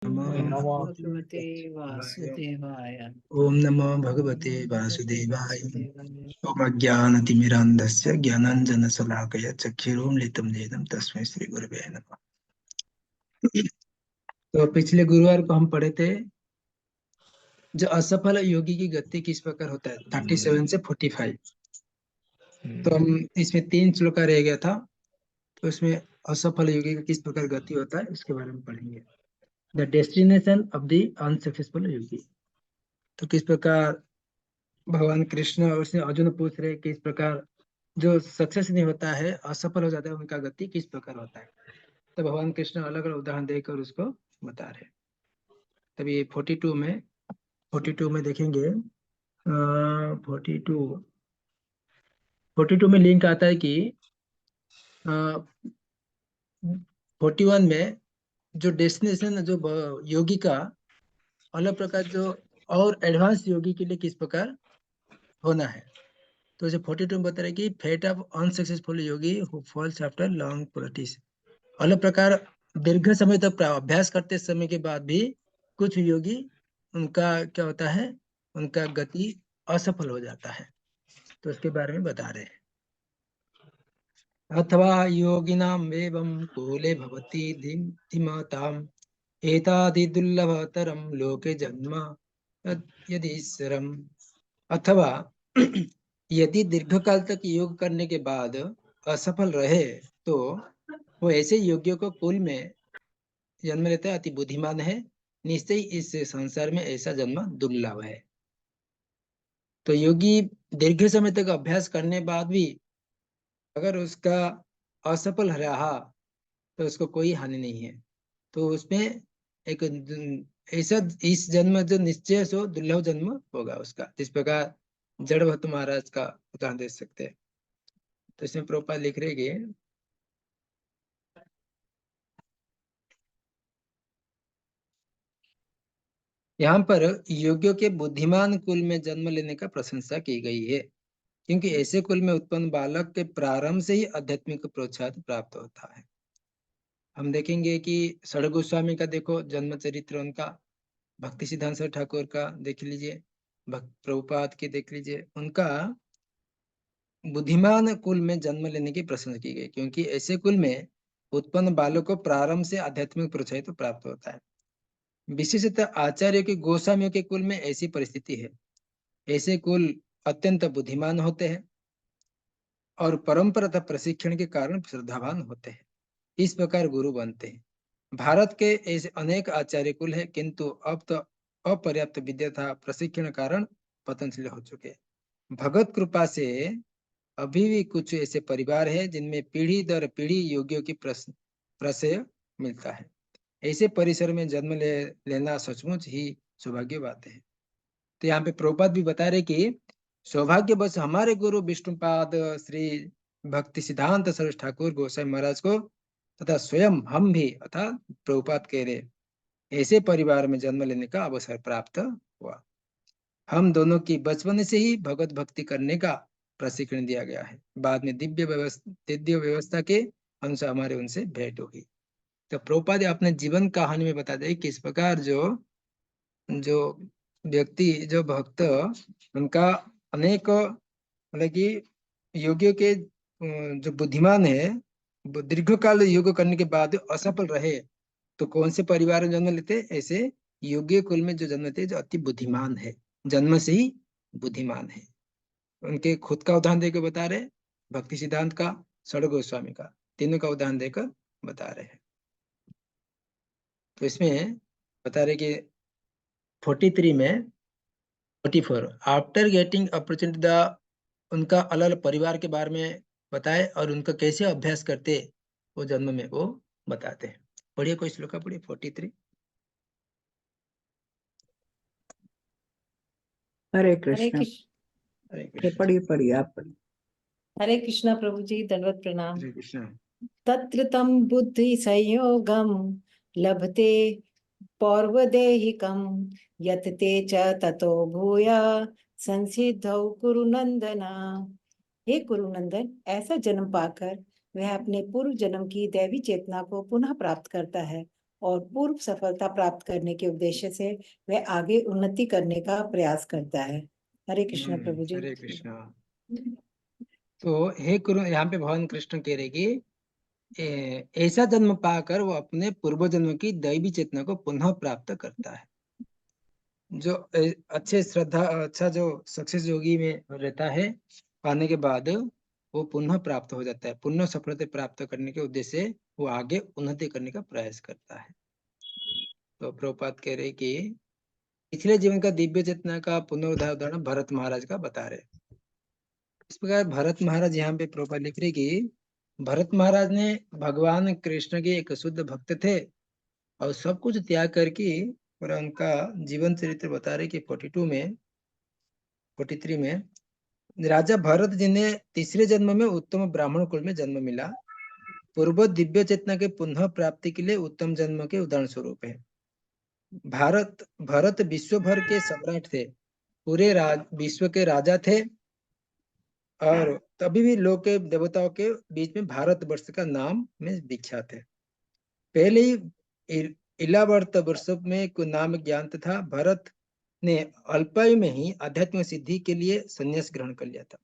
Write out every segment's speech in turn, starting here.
नमः भगवते वासुदेवाय। ओम नमो भगवते भगवते वासुदेवाय। वासुदेवाय। ओम अज्ञानतिमिरान्धस्य ज्ञानाञ्जनशलाकया चक्षुरुन्मिलितं येन तस्मै श्री गुरुवे नमः। तो पिछले गुरुवार को हम पढ़े थे जो असफल योगी की गति किस प्रकार होता है 37 से 45। तो हम इसमें 3 श्लोक रह गया था, तो इसमें असफल योगी का किस प्रकार गति होता है इसके बारे में पढ़ेंगे। The destination of the unsuccessful yogi. तो किस प्रकार भगवान कृष्ण और उसने अर्जुन पूछ रहे कि इस प्रकार जो सक्सेस नहीं होता है, असफल हो जाता है, उनका गति किस प्रकार होता है। तो भगवान कृष्ण अलग अलग उदाहरण देकर उसको बता रहे। तभी 42 में देखेंगे। 42 में लिंक आता है कि 41 में जो डेस्टिनेशन जो योगी का अलग प्रकार जो और एडवांस योगी के लिए किस प्रकार होना है। तो जो 42 में बता रहे कि fate of unsuccessful yogi who falls after long practice. अलग प्रकार दीर्घ समय तक अभ्यास करते समय के बाद भी कुछ योगी उनका क्या होता है, उनका गति असफल हो जाता है। तो उसके बारे में बता रहे हैं। अथवा योगिनाम एवं कूले भवति धीमताम एतादि दुर्लभतरम लोके जन्म यदीश्वरम। अथवा यदि दीर्घकाल तक योग करने के बाद असफल रहे तो वो ऐसे योगियों को कुल में जन्म लेता है, अति बुद्धिमान है, निश्चय इस संसार में ऐसा जन्म दुर्लभ है। तो योगी दीर्घ समय तक अभ्यास करने बाद भी अगर उसका असफल रहा तो उसको कोई हानि नहीं है। तो उसमें एक ऐसा इस जन्म जो निश्चय सो दुर्लभ जन्म होगा उसका, जिस प्रकार जड़ भट्ट महाराज का उदाहरण दे सकते हैं। तो इसमें प्रभुपाद लिख रहे कि यहाँ पर योगियों के बुद्धिमान कुल में जन्म लेने का प्रशंसा की गई है, क्योंकि ऐसे कुल में उत्पन्न बालक के प्रारंभ से ही आध्यात्मिक प्रोत्साहन प्राप्त होता है। हम देखेंगे कि षड़ गोस्वामी का देखो जन्म चरित्र, उनका भक्ति सिद्धांत सरस्वती ठाकुर का देख लीजिए, प्रभुपाद के देख लीजिए, उनका बुद्धिमान कुल में जन्म लेने की प्रशंसा की गई, क्योंकि ऐसे कुल में उत्पन्न बालक को प्रारंभ से आध्यात्मिक प्रोत्साहन तो प्राप्त होता है। विशेषतः आचार्य के गोस्वामियों के कुल में ऐसी परिस्थिति है। ऐसे कुल अत्यंत बुद्धिमान होते हैं और परंपरा तथा प्रशिक्षण के कारण श्रद्धावान होते हैं, इस प्रकार गुरु बनते हैं। भारत के ऐसे अनेक आचार्य कुल है, किंतु अब तो अपर्याप्त विद्या तथा प्रशिक्षण कारण पतनशील हो चुके हैं। भगवत कृपा से अभी भी कुछ ऐसे परिवार है जिनमें पीढ़ी दर पीढ़ी योगियों की प्रशय मिलता है। ऐसे परिसर में जन्म लेना सचमुच ही सौभाग्य बात है। तो यहाँ पे प्रभुपाद भी बता रहे कि सौभाग्य बस हमारे गुरु विष्णुपाद श्री भक्ति सिद्धांत सरस्वती ठाकुर गोसाई महाराज को तथा स्वयं हम भी अर्थात प्रभुपाद कह रहे ऐसे परिवार में जन्म लेने का अवसर प्राप्त हुआ। हम दोनों की बचपन से ही भगवत भक्ति करने का प्रशिक्षण दिया गया है। बाद में दिव्य व्यवस्था के अनुसार हमारे उनसे भेंट होगी। तो प्रभुपाद अपने जीवन कहानी में बता दे किस प्रकार जो जो व्यक्ति जो भक्त उनका अनेक मतलब कि योगियों के जो बुद्धिमान है, दीर्घकाल योग करने के बाद असफल रहे तो कौन से परिवार में जन्म लेते, ऐसे योगी कुल में जो जन्म लेते जो अति बुद्धिमान है, जन्म से ही बुद्धिमान है। उनके खुद का उदाहरण देकर बता रहे, भक्ति सिद्धांत का, षड़ गोस्वामी का, तीनों का उदाहरण देकर बता रहे हैं। तो इसमें बता रहे कि 43 में 44 आफ्टर गेटिंग अपॉर्चुनिटी द, उनका अलग अलग परिवार के बारे में बताए और उनका कैसे अभ्यास करते वो जन्म में वो बताते हैं। पढ़िए कोई श्लोक पढ़िए 43। हरे हरे कृष्ण। कृष्ण। हरे कृष्ण। पढ़िए पढ़िए आप पढ़िए। हरे कृष्णा प्रभु जी, दंडवत प्रणाम। हरे कृष्ण। तत्र तम बुद्धि संयोगम लभते पौर्वदेहिकम यत ते च ततो भूया संसिद्धौ कुरुनंदना। हे कुरुनंदन, ऐसा जन्म पाकर वह अपने पूर्व जन्म की दैवी चेतना को पुनः प्राप्त करता है और पूर्व सफलता प्राप्त करने के उद्देश्य से वह आगे उन्नति करने का प्रयास करता है। हरे कृष्ण प्रभु जी। हरे कृष्णा। तो हे गुरु, यहाँ पे भगवान कृष्ण कह रहे कि ऐसा जन्म पाकर वो अपने पूर्व जन्म की दैवी चेतना को पुनः प्राप्त करता है। जो अच्छे श्रद्धा, अच्छा जो सक्सेस योगी में रहता है, पाने के बाद वो पुनः प्राप्त हो जाता है। पुनः सफलता प्राप्त करने के उद्देश्य से वो आगे उन्नति करने का प्रयास करता है। तो प्रभुपाद कह रहे कि पिछले जीवन का दिव्य चेतना का पुनरुद्धार उदाहरण भरत महाराज का बता रहे। इस प्रकार भरत महाराज यहाँ पे प्रभुपाद लिख रहे कि भरत महाराज ने भगवान कृष्ण के एक शुद्ध भक्त थे और सब कुछ त्याग करके, और उनका जीवन चरित्र बता रहे कि 43 में राजा भरत जिन्हें तीसरे जन्म में उत्तम ब्राह्मण कुल में जन्म मिला, पूर्व दिव्य चेतना के पुनः प्राप्ति के लिए उत्तम जन्म के उदाहरण स्वरूप है। भरत विश्व भर के सम्राट थे, पूरे विश्व के राजा थे, और तभी भी लोग के देवताओं के बीच में भारतवर्ष का नाम में विख्यात है। पहले ही इलावर्त वर्ष में को नाम ज्ञात था। भरत ने अल्पायु में ही आध्यात्मिक सिद्धि के लिए संन्यास ग्रहण कर लिया था।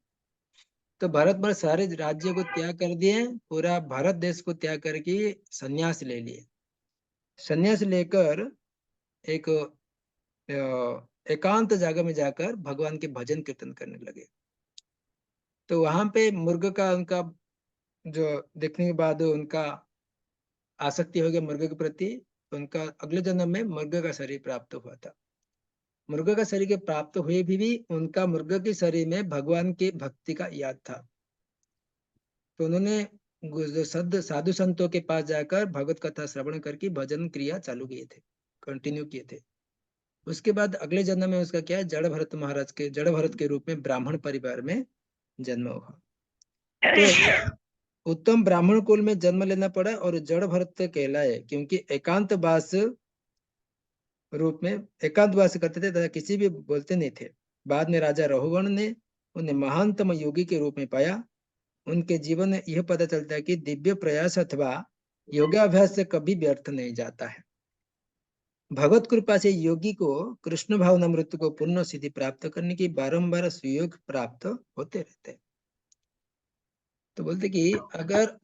तो भारत भर सारे राज्य को त्याग कर दिए, पूरा भारत देश को त्याग करके संन्यास ले लिए। संन्यास लेकर एक एकांत जगह में जाकर भगवान के भजन कीर्तन करने लगे। तो वहां पे मुर्ग का उनका जो देखने के बाद उनका आसक्ति हो गया मुर्ग के प्रति। तो उनका अगले जन्म में मुर्ग का शरीर प्राप्त हुआ था। मुर्ग का शरीर के प्राप्त हुए भी उनका मुर्ग के शरीर में भगवान के भक्ति का याद था। तो उन्होंने साधु संतों के पास जाकर भगवत कथा श्रवण करके भजन क्रिया चालू किए थे, कंटिन्यू किए थे। उसके बाद अगले जन्म में उसका क्या है, जड़ भरत के रूप में ब्राह्मण परिवार में जन्म हुआ। तो उत्तम ब्राह्मण कुल में जन्म लेना पड़ा और जड़ भरत कहलाए, क्योंकि एकांतवास करते थे तथा किसी भी बोलते नहीं थे। बाद में राजा रघुवंश ने उन्हें महानतम योगी के रूप में पाया। उनके जीवन में यह पता चलता है कि दिव्य प्रयास अथवा योगाभ्यास से कभी व्यर्थ नहीं जाता है। भगवत कृपा से योगी को कृष्ण भावनामृत को पूर्ण सिद्धि प्राप्त करने की बारंबार सुयोग प्राप्त होते रहते हैं। तो बोलते कि अगर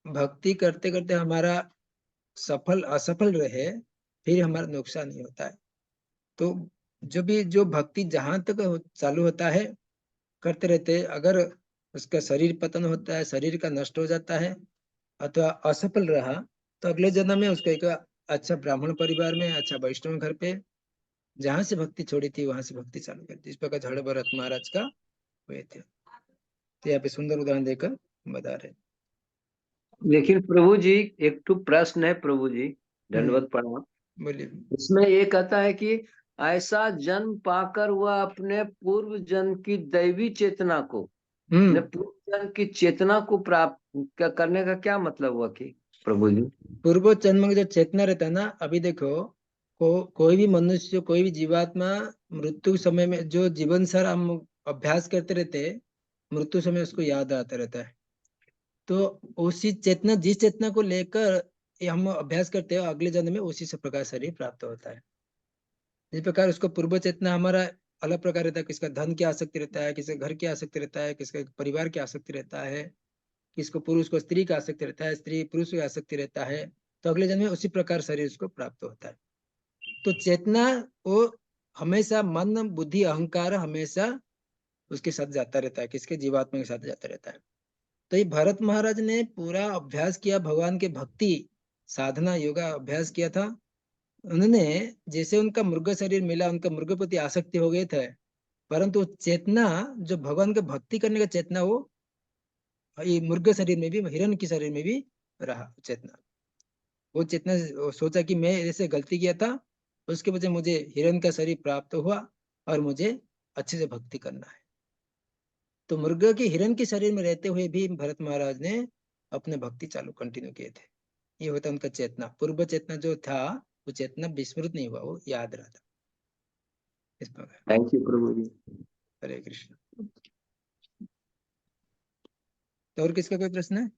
भक्ति करते करते हमारा सफल असफल रहे, फिर हमारा नुकसान नहीं होता है। तो जो भक्ति जहां तक चालू होता है करते रहते, अगर उसका शरीर पतन होता है, शरीर का नष्ट हो जाता है अथवा असफल रहा, तो अगले जन्म में उसको एक अच्छा ब्राह्मण परिवार में, अच्छा वैष्णव घर पे, जहां से भक्ति छोड़ी थी वहां से भक्ति चालू कर दी। इस प्रकार जड़ भरत महाराज का हुए थे। तो यहाँ पे सुंदर उदाहरण देकर बता रहे। लेकिन प्रभु जी, एक तो प्रश्न है प्रभु जी, दंडवत प्रणाम। बोलिए। इसमें ये कहता है कि ऐसा जन्म पाकर वह अपने पूर्व जन्म की दैवी चेतना को, अपने पूर्व जन्म की चेतना को प्राप्त करने का क्या मतलब हुआ कि प्रभु जी? पूर्व जन्म की जो चेतना रहता है ना, अभी देखो कोई भी मनुष्य, कोई भी जीवात्मा मृत्यु के समय में जो जीवन सार हम अभ्यास करते रहते हैं, मृत्यु समय उसको याद आता रहता है। तो उसी चेतना, जिस चेतना को लेकर ये हम अभ्यास करते हैं, अगले जन्म में उसी से प्रकार शरीर प्राप्त होता है। इस प्रकार उसको पूर्व चेतना हमारा अलग प्रकार रहता है। किसका धन की आसक्ति रहता है, किसका घर की आसक्ति रहता है, किसका परिवार की आसक्ति रहता है, किसको पुरुष को स्त्री का आसक्ति रहता है, स्त्री पुरुष का आसक्ति रहता है। तो अगले जन्म में उसी प्रकार शरीर उसको प्राप्त होता है। तो चेतना वो हमेशा मन बुद्धि अहंकार हमेशा उसके साथ जाता रहता है, किसके जीवात्मा के साथ जाता रहता है। तो ये भरत महाराज ने पूरा अभ्यास किया, भगवान के भक्ति साधना योगा अभ्यास किया था। उन्होंने जैसे उनका मृग शरीर मिला, उनका मृग प्रति आसक्ति हो गए थे, परंतु चेतना जो भगवान के भक्ति करने का चेतना, वो ये मृग शरीर में भी, हिरण के शरीर में भी रहा चेतना। वो चेतना सोचा कि मैं ऐसे गलती किया था, उसके वजह मुझे हिरण का शरीर प्राप्त हुआ और मुझे अच्छे से भक्ति करना है। तो मृग के हिरण के शरीर में रहते हुए भी भरत महाराज ने अपने भक्ति चालू कंटिन्यू किए थे। ये होता उनका चेतना। पूर्व चेतना जो था वो चेतना विस्मृत नहीं हुआ, वो याद रहा था। इस प्रकार। थैंक यू प्रभु जी। हरे कृष्ण। तो और किसका कोई प्रश्न है?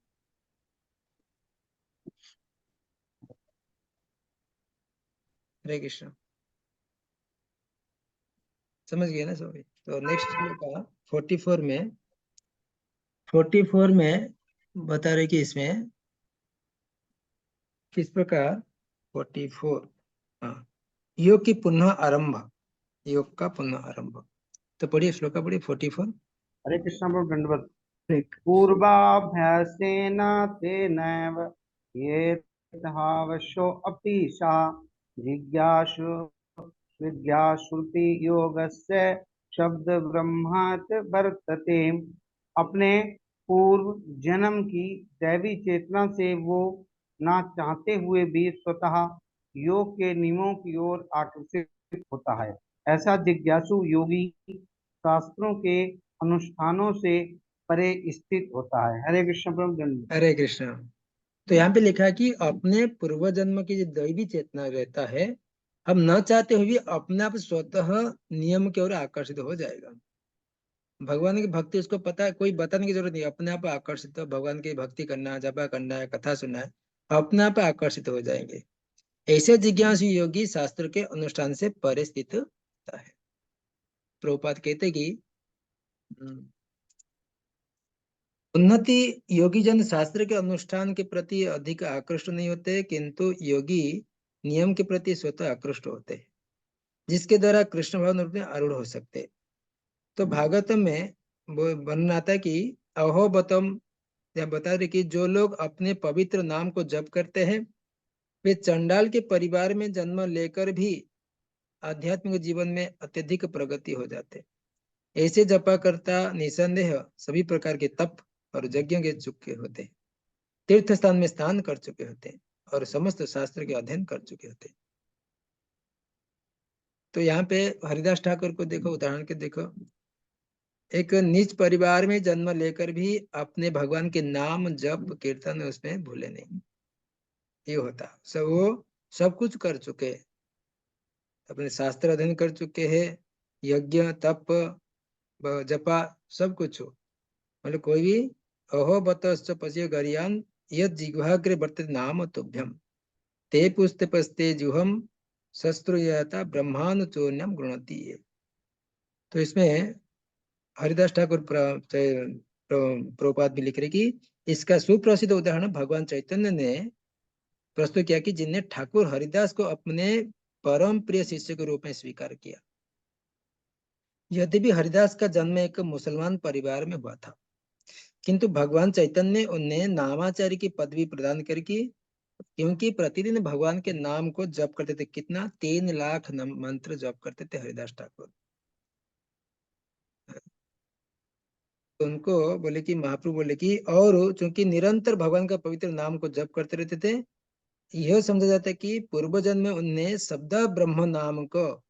हरे कृष्ण। समझ गए ना सभी? तो नेक्स्ट श्लोक 44 में बता रहे कि इसमें किस प्रकार 44, हाँ, योग की पुनः आरंभ, योग का पुनः आरंभ। तो पढ़िए श्लोका, पढ़िए 44। हरे कृष्ण प्रभु दंडवत। पूर्वाभ्यासेन तेनैव ये धावशो अपि सा जिज्ञासु विद्याश्रुति योगस्य शब्द ब्रह्मात् वर्तते। अपने पूर्व जन्म की दैवी चेतना से वो ना चाहते हुए भी स्वतः योग के नियमों की ओर आकर्षित होता है। ऐसा जिज्ञासु योगी शास्त्रों के अनुष्ठानों से परे स्थित होता है। हरे कृष्ण प्रभु दंड। हरे कृष्ण। तो यहाँ पे लिखा है कि अपने पूर्व जन्म की जो दैवी चेतना रहता है, हम न चाहते हुए भी अपने आप स्वतः नियम की ओर आकर्षित हो जाएगा। भगवान की भक्ति उसको पता है, कोई बताने की जरूरत नहीं, अपने आप आकर्षित हो। भगवान की भक्ति करना, जपा करना है, कथा सुनना है, अपने आप आकर्षित हो जाएंगे। ऐसे जिज्ञासु योगी शास्त्र के अनुष्ठान से परे स्थित होता है। प्रभुपाद कहते कि उन्नति योगी जन शास्त्र के अनुष्ठान के प्रति अधिक आकृष्ट नहीं होते, किंतु योगी नियम के प्रति स्वतः आकृष्ट होते हैं, जिसके द्वारा कृष्ण भवन रूप में आरूढ़ हो सकते। तो भागवतम में वर्णन आता है कि अहोबतम, या बता रहे कि जो लोग अपने पवित्र नाम को जप करते हैं, वे चंडाल के परिवार में जन्म लेकर भी आध्यात्मिक जीवन में अत्यधिक प्रगति हो जाते। ऐसे जपा करता निसंदेह सभी प्रकार के तप और यज्ञ के चुके होते, तीर्थ स्थान में स्नान कर चुके होते और समस्त शास्त्र के अध्ययन कर चुके होते। तो यहाँ पे हरिदास ठाकुर को देखो, उदाहरण के देखो, एक नीच परिवार में जन्म लेकर भी अपने भगवान के नाम जप कीर्तन उसमें भूले नहीं। ये होता सब, वो सब कुछ कर चुके, अपने शास्त्र अध्ययन कर चुके हैं, यज्ञ तप जपा सब कुछ हो। मतलब कोई भी अहो बतश्च पश्य गरियान यद जिह्वाग्रे वर्तते नाम तुभ्यम ते पुस्ते पस्ते जुहम शस्त्रुयता ब्रह्मानुचोन्यम गृणति। तो इसमें हरिदास ठाकुर प्रभुपाद भी लिख रहे कि इसका सुप्रसिद्ध उदाहरण भगवान चैतन्य ने प्रस्तुत किया कि जिन्हें ठाकुर हरिदास को अपने परम प्रिय शिष्य के रूप में स्वीकार किया। यद्यपि हरिदास का जन्म एक मुसलमान परिवार में हुआ था, किंतु भगवान चैतन्य ने उन्हें नामाचार्य की पदवी प्रदान करके, क्योंकि प्रतिदिन भगवान के नाम को जप करते थे। कितना? 3 लाख मंत्र जप करते थे हरिदास ठाकुर। तो उनको बोले कि महाप्रभु बोले कि और चूंकि निरंतर भगवान का पवित्र नाम को जप करते रहते थे, यह समझा जाता है कि पूर्व जन्म में उनने शब्द ब्रह्म नाम को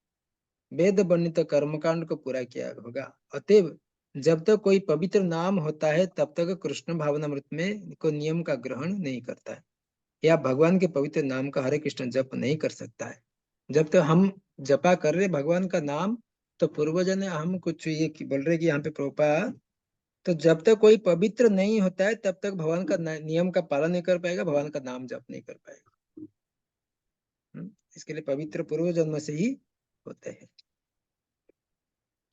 वेद वर्णित कर्मकांड को पूरा किया होगा। अतएव जब तक कोई पवित्र नाम होता है, तब तक कृष्ण भावनामृत में को नियम का ग्रहण नहीं करता है, या भगवान के पवित्र नाम का हरे कृष्ण जप नहीं कर सकता है। जब तक हम जपा कर रहे भगवान का नाम, तो पूर्वजन ने हम कुछ ये बोल रहे कि यहाँ पे प्रोपा, तो जब तक कोई पवित्र नहीं होता है, तब तक भगवान का नियम का पालन नहीं कर पाएगा, भगवान का नाम जप नहीं कर पाएगा। इसके लिए पवित्र पूर्व जन्म से ही होते हैं।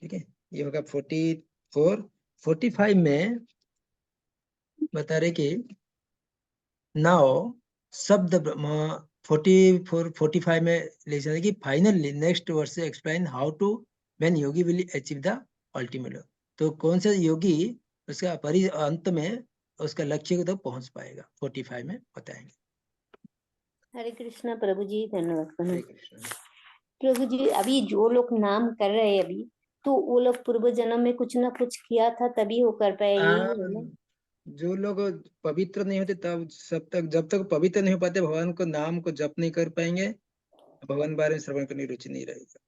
ठीक है, ये होगा 44। 45 में बता रहे कि नाउ शब्द 44-45 में लिखा है कि finally next verse explain how to when yogi will achieve the ultimate. तो कौन सा योगी उसका अंत में उसका लक्ष्य को तो पहुंच पाएगा, 45 में बताएंगे। हरे कृष्णा प्रभु जी, धन्यवाद। हरे कृष्ण। प्रभु जी, अभी जो लोग नाम कर रहे हैं अभी, तो वो लोग पूर्व जन्म में कुछ ना कुछ किया था तभी वो कर पाए, यही है ना? जो लोग पवित्र नहीं होते, तब जब तक पवित्र नहीं हो पाते, भगवान को नाम को जप नहीं कर पाएंगे, भगवान बारे में श्रवण करने की रुचि नहीं रहेगा।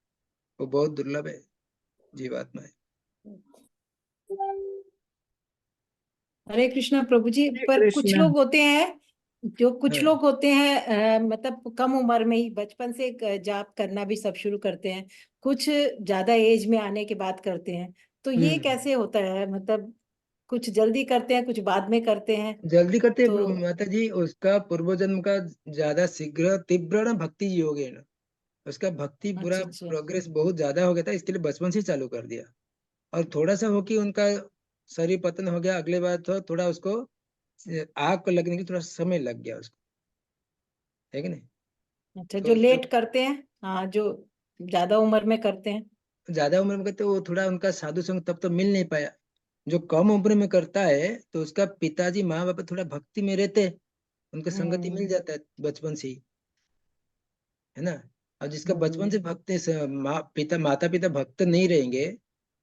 वो बहुत दुर्लभ है, जीवात्मा है। हरे कृष्णा प्रभु जी। पर कुछ लोग होते हैं जो कुछ लोग होते हैं मतलब कम उम्र में ही बचपन से जाप करना भी सब शुरू करते हैं, कुछ ज्यादा एज में आने के बाद करते हैं। तो ये कैसे होता है? मतलब कुछ जल्दी करते हैं, कुछ बाद में करते हैं। जल्दी करते तो माता जी, उसका पूर्व जन्म का ज्यादा शीघ्र तीव्र भक्ति योग है ना, उसका भक्ति पूरा अच्छा अच्छा। प्रोग्रेस बहुत ज्यादा हो गया था, इसके लिए बचपन से ही चालू कर दिया। और थोड़ा सा हो कि उनका शरीर पतन हो गया, अगले बार तो थोड़ा उसको आग को लगने की थोड़ा समय लग गया उसको, है कि नहीं। अच्छा, जो तो लेट करते हैं, हाँ, जो ज्यादा उम्र में करते हैं। ज्यादा उम्र में करते वो थोड़ा उनका साधु संग तब तो मिल नहीं पाया। जो कम उम्र में करता है तो उसका पिताजी माँ बाप थोड़ा भक्ति में रहते हैं, उनका संगति मिल जाता है बचपन से ही, है ना। और जिसका बचपन से माता पिता भक्त नहीं रहेंगे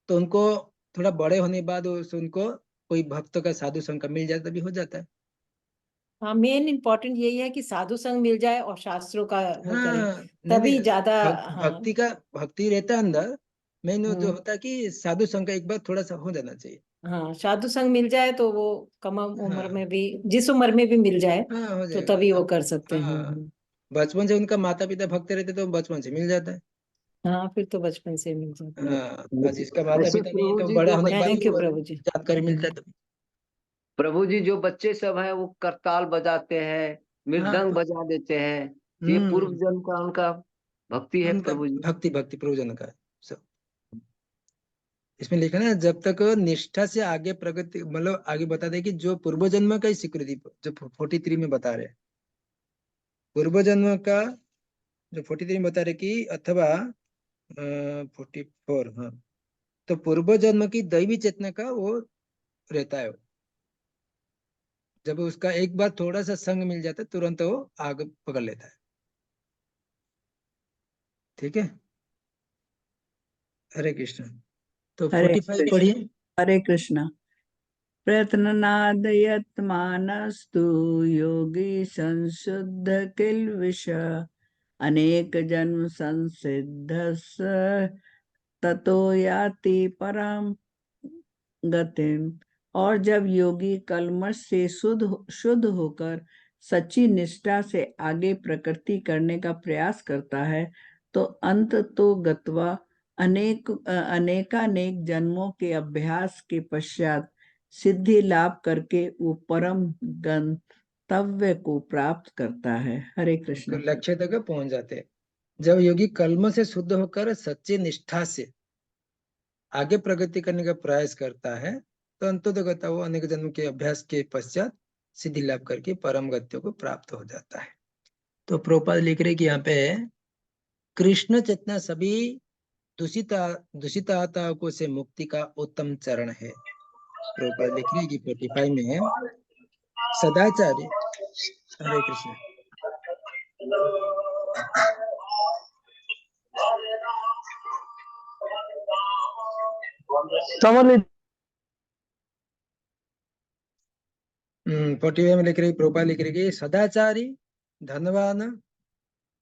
तो उनको थोड़ा बड़े होने के बाद उनको कोई भक्त का साधु संग का मिल जाता भी हो जाता है। हाँ, मेन इम्पोर्टेंट यही है कि साधु संग मिल जाए और शास्त्रों का वो करे, हाँ, नहीं नहीं, तभी ज्यादा। हाँ। भक्ति रहता है अंदर। मेन जो हम्म। होता है कि साधु संग का एक बार थोड़ा सा हो जाना चाहिए। हाँ, साधु संग मिल जाए तो वो कम उम्र हाँ में भी, जिस उम्र में भी मिल जाए हाँ, हो तो जाएगा तभी वो अब। कर सकते हैं। हाँ, बचपन से उनका माता पिता भक्त रहते तो बचपन से मिल जाता है। हाँ, फिर तो बचपन से मिल जाता है। हाँ, और जिसका माता ऐसे पिता नहीं है प्रभु तो जी बड़ा जो होने के बाद थैंक यू उसको प्रभु जी। जानकारी मिलता है तो। प्रभु जी जो बच्चे सब हैं वो करताल बजाते हैं, हाँ मृदंग तो बजा देते हैं, तो ये पूर्व हम्म, जन्म का उनका भक्ति है उनका प्रभु जी। भक्ति भक्ति प्रयोजन का है सब। इसमें लिखा ना, जब तक निष्ठा से आगे प्रगति, मतलब आगे बता दे कि जो पूर्व जन्म का ही स्वीकृति, जो 43 में बता रहे हैं पूर्व जन्म का, जो 43 में बता रहे कि अथवा 44, हाँ, तो पूर्व जन्म की दैवी चेतना का वो रहता है। जब उसका एक बार थोड़ा सा संग मिल जाता है तुरंत वो आग पकड़ लेता है। ठीक है, हरे कृष्ण। तो हरे 45 पढ़िए। हरे कृष्ण। प्रयत्ननादयत्मानस्तु योगी संशुद्ध किल्बिष अनेक जन्म संसिद्धस् ततो याति परम गतिम। और जब योगी कल्मष से शुद्ध होकर सच्ची निष्ठा से आगे प्रकृति करने का प्रयास करता है तो अंत तो गत्वा अनेकानेक जन्मों के अभ्यास के पश्चात सिद्धि लाभ करके वो परम गंतव्य को प्राप्त करता है। हरे कृष्ण। लक्ष्य तक पहुंच जाते हैं। जब योगी कल्म से शुद्ध होकर सच्ची निष्ठा से आगे प्रगति करने का प्रयास करता है तो अंततः वो अनेक जन्म के अभ्यास के पश्चात सिद्धि लाभ करके परम गत्य को प्राप्त हो जाता है। तो प्रोपाद लिख रहे कि यहाँ पे कृष्ण चेतना सभी दूषित आत्माओं से मुक्ति का उत्तम चरण है। प्रोपाद लिख रहे कि 45 में है सदाचारी। हरे कृष्ण। समझ 45 में लिख रही, प्रोपाद लिख रही कि सदाचारी धनवान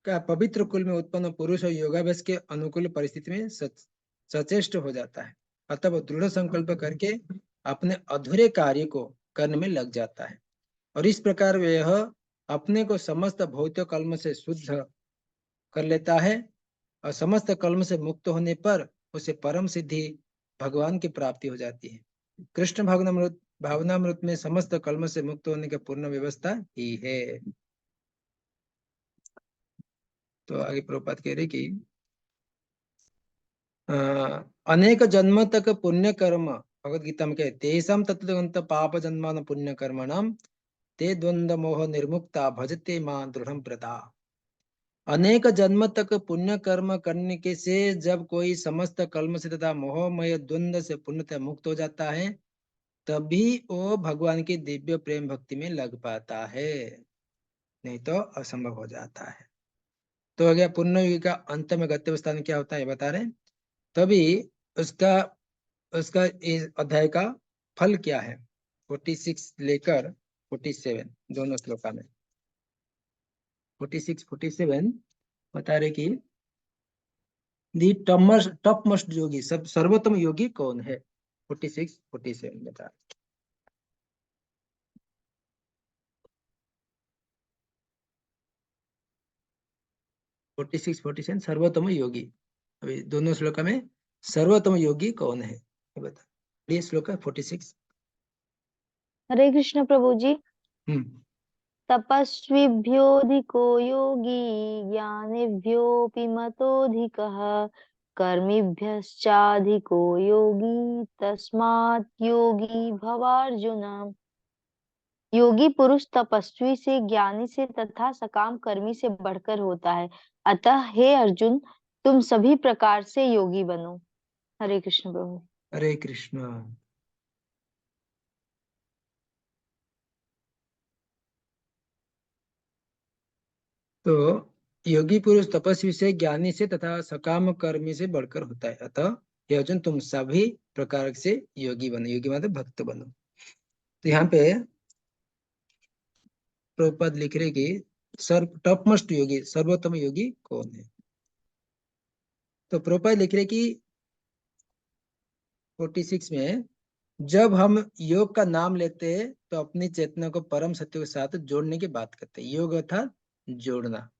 का पवित्र कुल में उत्पन्न पुरुष और योगाभ्यास के अनुकूल परिस्थिति में सचेष्ट हो जाता है, अतः वो दृढ़ संकल्प करके अपने अधूरे कार्य को करने में लग जाता है। और इस प्रकार वह अपने को समस्त भौतिक कल्म से शुद्ध कर लेता है और समस्त कल्म से मुक्त होने पर उसे परम सिद्धि भगवान की प्राप्ति हो जाती है। कृष्ण भावनामृत में समस्त कल्म से मुक्त होने की पूर्ण व्यवस्था ही है। तो आगे प्रभुपाद कह रहे कि अनेक जन्म तक पुण्य कर्म, भगवद गीता में कहते तेषां तत्त्वगन्त पाप जन्मान पुण्य कर्मणाम ते द्वंद्व मोह निर्मुक्ता भजते मां दृढ़ व्रता। अनेक जन्म तक पुण्य कर्म करने के से जब कोई समस्त कल्म से तथा मोहमय द्वंद्व से पूर्णतः मुक्त हो जाता है तभी वो भगवान की दिव्य प्रेम भक्ति में लग पाता है, नहीं तो असंभव हो जाता है। तो अगर पुण्य युग का अंत में गंतव्य स्थान क्या होता है बता रहे, तभी उसका उसका इस अध्याय का फल क्या है। 46 लेकर 47 दोनों श्लोका में 46 47 बता रहे कि दी टॉप मोस्ट योगी, सब सर्वोत्तम योगी कौन है। 46 47 बता रहे। 46 47 सर्वोत्तम योगी, अभी दोनों श्लोका में सर्वोत्तम योगी कौन है ये बता। ये श्लोक है 46। हरे कृष्ण प्रभु जी। तपस्विभ्योऽधिको योगी ज्ञानिभ्योऽपि मतोऽधिकः कर्मिभ्यश्चाधिको योगी तस्मात् योगी भवार्जुन। योगी पुरुष तपस्वी से, ज्ञानी से तथा सकाम कर्मी से बढ़कर होता है, अतः हे अर्जुन तुम सभी प्रकार से योगी बनो। हरे कृष्ण प्रभु। हरे कृष्ण। तो योगी पुरुष तपस्वी से, ज्ञानी से तथा सकाम कर्मी से बढ़कर होता है, अतः हे अर्जुन तुम सभी प्रकार से योगी बनो। योगी मतलब भक्त बनो। तो यहाँ पे प्रभुपाद लिख रहे कि टॉप मोस्ट योगी, सर्वोत्तम योगी कौन है। तो प्रभुपाद लिख रहे कि 46 में, जब हम योग का नाम लेते हैं तो अपनी चेतना को परम सत्य के साथ जोड़ने की बात करते हैं। योग अर्थात जोड़ना।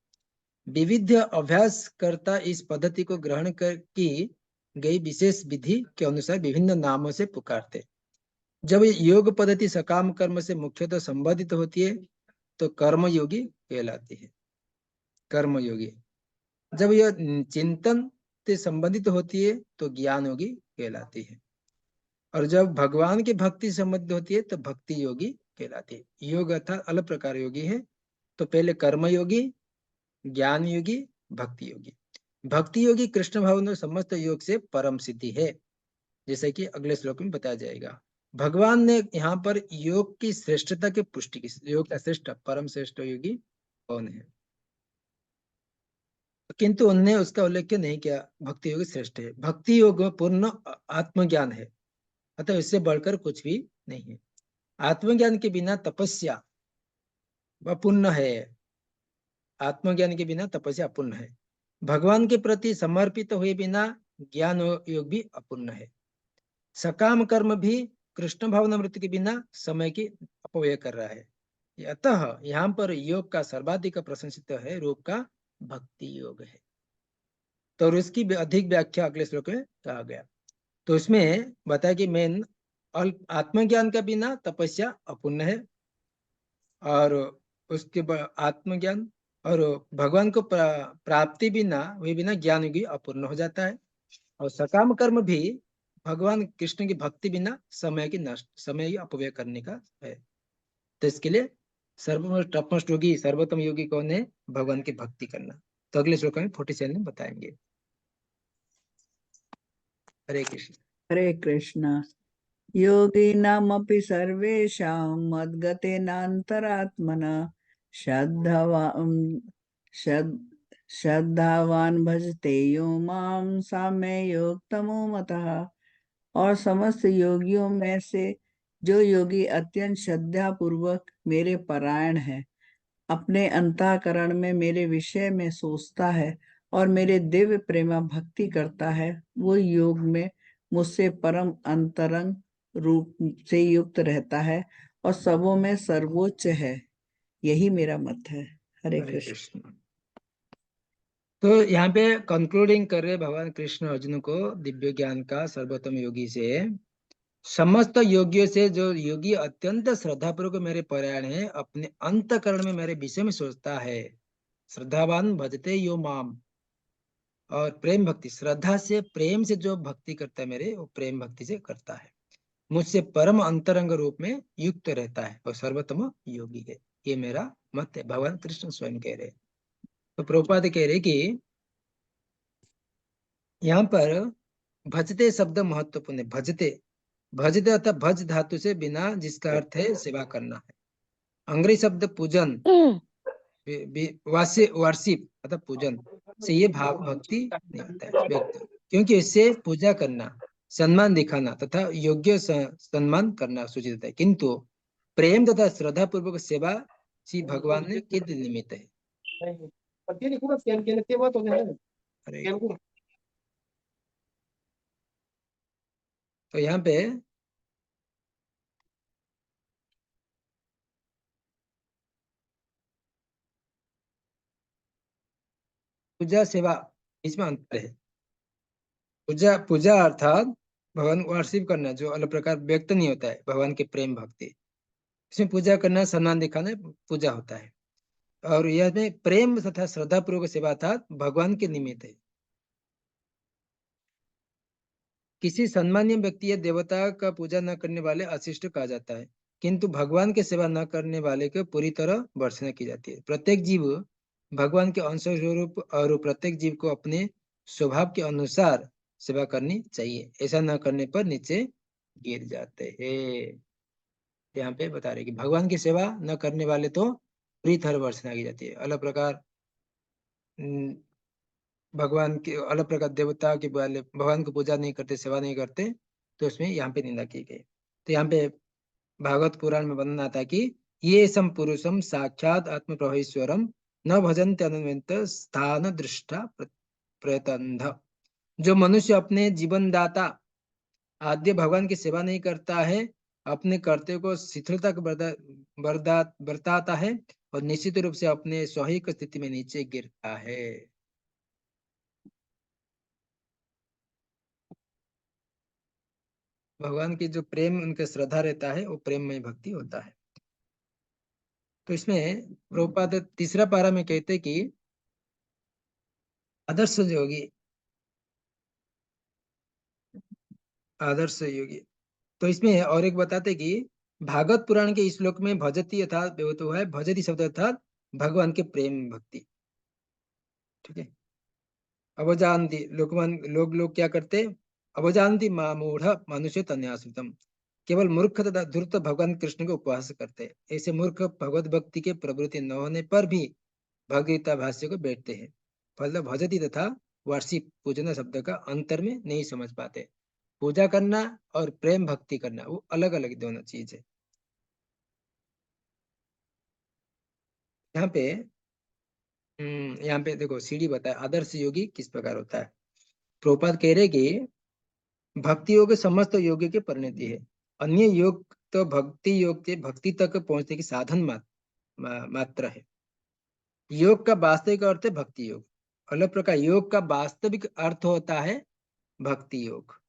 विविध अभ्यास करता इस पद्धति को ग्रहण कर की गई विशेष विधि के अनुसार विभिन्न नामों से पुकारते। जब योग पद्धति सकाम कर्म से मुख्यतः संबंधित होती है तो कर्म योगी कहलाती है, कर्म योगी। जब यह चिंतन से संबंधित होती है तो ज्ञान योगी कहलाती है, और जब भगवान की भक्ति से संबंधित होती है तो भक्ति योगी कहलाती है। योग अर्थात अलग प्रकार योगी है। तो पहले कर्म योगी, ज्ञान योगी, भक्ति योगी। भक्ति योगी कृष्ण भाव समस्त योग से परम सिद्धि है, जैसे कि अगले श्लोक में बताया जाएगा। भगवान ने यहाँ पर योग की श्रेष्ठता की पुष्टि की। योग का श्रेष्ठ, परम श्रेष्ठ योगी कौन है, किंतु उन्होंने उसका उल्लेख नहीं किया। भक्ति योग श्रेष्ठ है। भक्ति योग में पूर्ण आत्मज्ञान है, अतः इससे बढ़कर कुछ भी नहीं है। आत्मज्ञान के बिना तपस्या अपूर्ण है। आत्मज्ञान के बिना तपस्या अपूर्ण है। भगवान के प्रति समर्पित हुए बिना ज्ञान योग भी अपूर्ण है। सकाम कर्म भी कृष्ण भावनामृत के बिना समय की अपव्यय कर रहा है। अतः यहाँ पर योग का सर्वाधिक प्रशंसित है रूप का भक्ति योग है। तो उसकी अधिक व्याख्या अगले श्लोक में कहा गया। तो इसमें बताया कि मेन आत्मज्ञान का बिना तपस्या अपूर्ण है, और उसके आत्मज्ञान और भगवान को प्राप्ति बिना, वे बिना ज्ञान योगी अपूर्ण हो जाता है। और सकाम कर्म भी भगवान कृष्ण की भक्ति बिना समय की नष्ट, समय की अपव्यय करने का है। तो इसके लिए सर्वोत्तम योगी, सर्वोत्तम योगी कौन है? भगवान की भक्ति करना। तो अगले श्लोक में 47 में बताएंगे। हरे कृष्ण। हरे कृष्ण। योगिनामपि सर्वेषां मद्गतेनान्तरात्मना श्रद्धावान भजते यो मां साम्ययोगतमो मतः। और समस्त योगियों में से जो योगी अत्यंत श्रद्धा पूर्वक मेरे परायण है, अपने अंतःकरण में मेरे विषय में सोचता है और मेरे दिव्य प्रेमा भक्ति करता है, वो योग में मुझसे परम अंतरंग रूप से युक्त रहता है और सबों में सर्वोच्च है। यही मेरा मत है। हरे कृष्ण। तो यहाँ पे कंक्लूडिंग कर रहे भगवान कृष्ण अर्जुन को दिव्य ज्ञान का सर्वोत्तम योगी से, समस्त योगियों से जो योगी अत्यंत श्रद्धापूर्वक मेरे परायण है, अपने अंतकरण में मेरे विषय में सोचता है, श्रद्धावान भजते यो माम, और प्रेम भक्ति, श्रद्धा से प्रेम से जो भक्ति करता है मेरे, वो प्रेम भक्ति से करता है, मुझसे परम अंतरंग रूप में युक्त रहता है और सर्वोत्तम योगी है। ये मेरा मत है, भगवान कृष्ण स्वयं कह रहे। तो प्रभुपाद कह रहे कि यहाँ पर भजते शब्द महत्वपूर्ण है। भजते, भजते अर्थात भज धातु से बिना, जिसका अर्थ है सेवा करना है। अंग्रेजी शब्द पूजन, वर्शिप अर्थात पूजन से ये भाव भक्ति नहीं होता है व्यक्त, क्योंकि इससे पूजा करना, सम्मान दिखाना तथा योग्य सम्मान करना सूचित होता है, किंतु प्रेम तथा श्रद्धा पूर्वक सेवा श्री भगवान ने किद निमित्त है। तो यहाँ पे पूजा सेवा इसमें अंतर है। पूजा, पूजा अर्थात भगवान को वर्शिप करना, जो अलग प्रकार व्यक्त नहीं होता है भगवान के प्रेम भक्ति, इसमें पूजा करना, सम्मान दिखाना पूजा होता है। और यह में प्रेम तथा श्रद्धा पूर्वक सेवा था भगवान के निमित्त है। किसी सम्मानीय व्यक्ति या देवता का पूजा न करने वाले अशिष्ट कहा जाता है, किंतु भगवान की सेवा न करने वाले को पूरी तरह भर्त्सना की जाती है। प्रत्येक जीव भगवान के अंश स्वरूप और प्रत्येक जीव को अपने स्वभाव के अनुसार सेवा करनी चाहिए। ऐसा न करने पर नीचे गिर जाते हैं। यहाँ पे बता रहे कि भगवान की सेवा न करने वाले तो पूरी तरह भर्त्सना की जाती है। अलग प्रकार भगवान के अलग प्रकार देवता के वाले भगवान को पूजा नहीं करते, सेवा नहीं करते, तो उसमें यहाँ पे निंदा की गई। तो यहाँ पे भागवत पुराण में वर्णन आता है कि ये सम पुरुषम साक्षात आत्म प्रभेश्वरम न भजन्ते अनन्वित स्थान दृष्टा प्रयतंध। जो मनुष्य अपने जीवनदाता आद्य भगवान की सेवा नहीं करता है, अपने कर्तव्य को शिथिलता बरताता है और निश्चित रूप से अपने स्वहिक स्थिति में नीचे गिरता है। भगवान की जो प्रेम उनके श्रद्धा रहता है वो प्रेम में भक्ति होता है। तो इसमें प्रभुपाद तीसरा पारा में कहते कि आदर्श योगी, आदर्श योगी। तो इसमें और एक बताते कि भागवत पुराण के इस श्लोक में भजती अर्थात तो है भजती शब्द अर्थात भगवान के प्रेम भक्ति। ठीक है। अवजानती लोग क्या करते, अवजानती मूढ़ मनुष्य तन्यासुतम। केवल मूर्ख तथा धूर्त भगवान कृष्ण को उपवास करते हैं। ऐसे मूर्ख भगवत भक्ति के प्रवृत्ति न होने पर भी भगवता भाष्य को बैठते हैं। फल भजती तथा वार्षिक पूजन शब्द का अंतर में नहीं समझ पाते। पूजा करना और प्रेम भक्ति करना वो अलग अलग दोनों चीज है। यहाँ पे देखो सीढ़ी बताया आदर्श योगी किस प्रकार होता है। प्रोपाद कह रहे कि भक्ति योग समस्त योग की परिणति है। अन्य योग तो भक्ति योग से भक्ति तक पहुंचने की साधन मात्र है। योग का वास्तविक अर्थ है भक्ति योग। अलग प्रकार योग का वास्तविक अर्थ होता है भक्ति योग।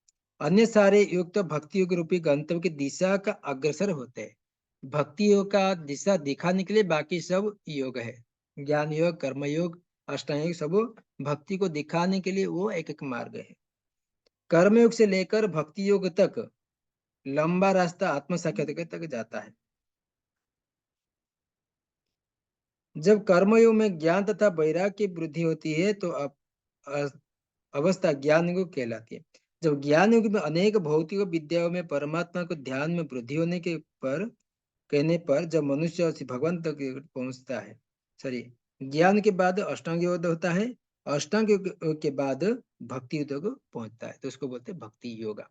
अन्य सारे योग तो भक्ति योग रूपी गंतव्य की दिशा का अग्रसर होते हैं। भक्ति योग का दिशा दिखाने के लिए बाकी सब योग है। ज्ञान योग, कर्म योग, अष्टांग योग सब भक्ति को दिखाने के लिए वो एक एक मार्ग है। कर्मयोग से लेकर भक्ति योग तक लंबा रास्ता आत्म साक्षात्कार तक जाता है। जब कर्मयोग में ज्ञान तथा वैराग्य की वृद्धि होती है तो अवस्था ज्ञान योग कहलाती है। जब ज्ञान योग में अनेक भौतिक विद्याओं में परमात्मा को ध्यान में वृद्धि होने के पर कहने पर जब मनुष्य भगवान तक पहुंचता है, सॉरी ज्ञान के बाद अष्टांग योग होता है, अष्टांग योग के बाद भक्ति योग पहुंचता है, तो उसको बोलते हैं भक्ति योगा।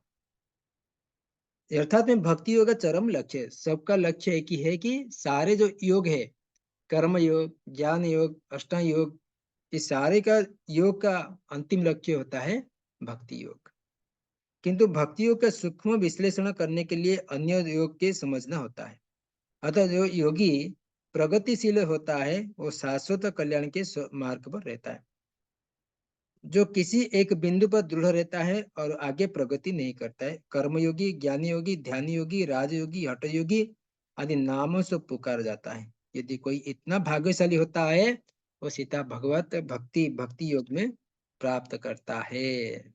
अर्थात में भक्ति योग का चरम लक्ष्य, सबका लक्ष्य एक ही है कि सारे जो योग है, कर्म योग, ज्ञान योग, अष्टांग योग, इस सारे का योग का अंतिम लक्ष्य होता है भक्ति योग। किंतु भक्ति योग का सूक्ष्म विश्लेषण करने के लिए अन्य योग के समझना होता है। अतः जो योगी प्रगतिशील होता है वो शाश्वत कल्याण के मार्ग पर रहता है। जो किसी एक बिंदु पर दृढ़ रहता है और आगे प्रगति नहीं करता है, कर्मयोगी, ज्ञानी योगी, ध्यान योगी, राजयोगी, हठ योगी आदि नामों से पुकार जाता है। यदि कोई इतना भाग्यशाली होता है वो सीता भगवत भक्ति योग में प्राप्त करता है।